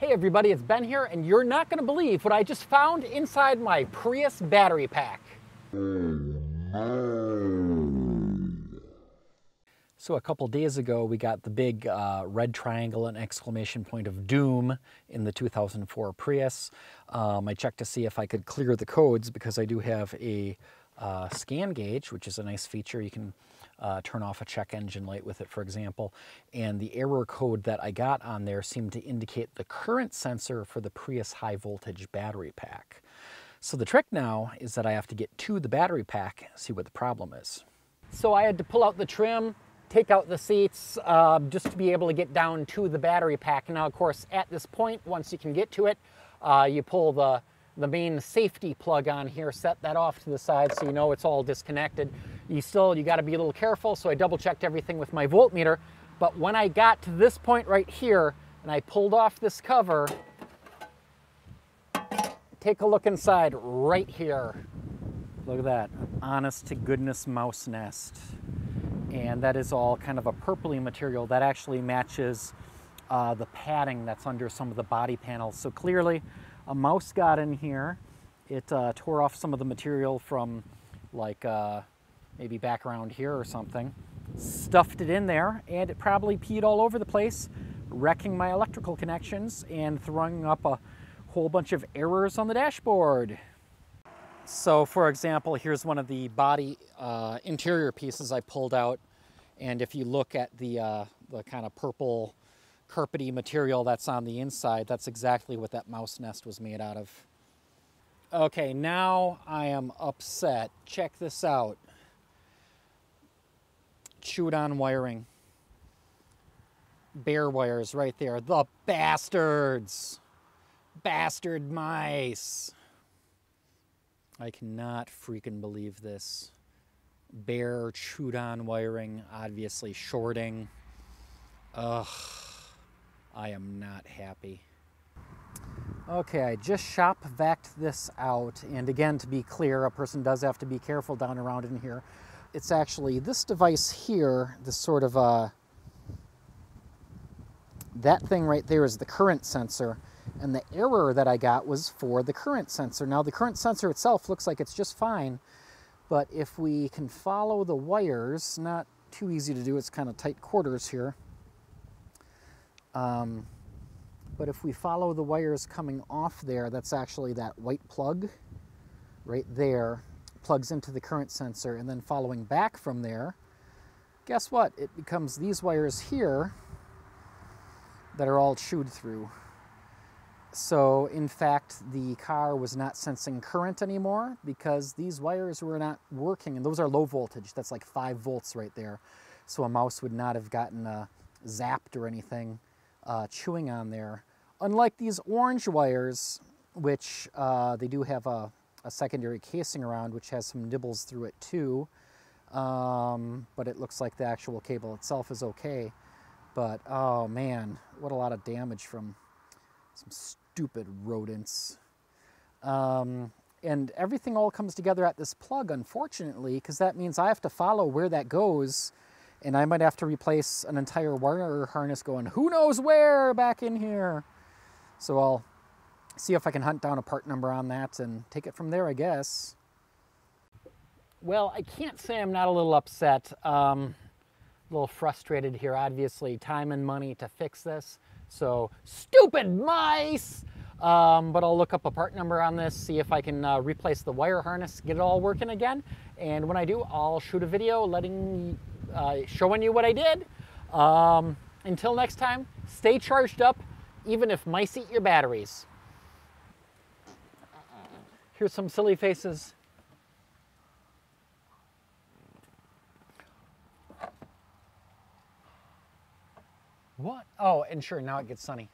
Hey everybody, it's Ben here, and you're not going to believe what I just found inside my Prius battery pack. So a couple days ago, we got the big red triangle and exclamation point of doom in the 2004 Prius. I checked to see if I could clear the codes because I do have a scan gauge, which is a nice feature. You can turn off a check engine light with it, for example. And the error code that I got on there seemed to indicate the current sensor for the Prius high voltage battery pack. So the trick now is that I have to get to the battery pack, see what the problem is. So I had to pull out the trim, take out the seats, just to be able to get down to the battery pack. Now, of course, at this point, once you can get to it, you pull the main safety plug on here, set that off to the side so you know it's all disconnected. You got to be a little careful, so I double checked everything with my voltmeter. But when I got to this point right here and I pulled off this cover, take a look inside right here. Look at that, honest to goodness mouse nest. And that is all kind of a purpley material that actually matches the padding that's under some of the body panels. So clearly a mouse got in here. It tore off some of the material from like maybe back around here or something, stuffed it in there, and it probably peed all over the place, wrecking my electrical connections and throwing up a whole bunch of errors on the dashboard. So for example, here's one of the body interior pieces I pulled out, and if you look at the kind of purple carpety material that's on the inside, that's exactly what that mouse nest was made out of. Okay, now I am upset. Check this out. Chewed on wiring. Bare wires right there. The bastards! Bastard mice! I cannot freaking believe this. Bare, chewed on wiring, obviously shorting. Ugh. I am not happy. Okay, I just shop vac'd this out, and again, to be clear, a person does have to be careful down around in here. It's actually this device here, this sort of that thing right there is the current sensor, and the error that I got was for the current sensor. Now the current sensor itself looks like it's just fine, but if we can follow the wires, not too easy to do, it's kind of tight quarters here. But if we follow the wires coming off there, that's actually that white plug right there, plugs into the current sensor, and then following back from there, guess what? It becomes these wires here that are all chewed through. So in fact, the car was not sensing current anymore because these wires were not working, and those are low voltage. That's like 5 volts right there. So a mouse would not have gotten zapped or anything chewing on there. Unlike these orange wires, which they do have a secondary casing around, which has some nibbles through it too, but it looks like the actual cable itself is okay. But oh man, what a lot of damage from some stupid rodents. And everything all comes together at this plug, unfortunately, because that means I have to follow where that goes, and I might have to replace an entire wire harness going who knows where back in here. So I'll see if I can hunt down a part number on that and take it from there, I guess. Well, I can't say I'm not a little upset. A little frustrated here, obviously. Time and money to fix this. So, stupid mice! But I'll look up a part number on this, see if I can replace the wire harness, get it all working again. And when I do, I'll shoot a video showing you what I did. Until next time, stay charged up, even if mice eat your batteries. Here's some silly faces. What? Oh, and sure, now it gets sunny.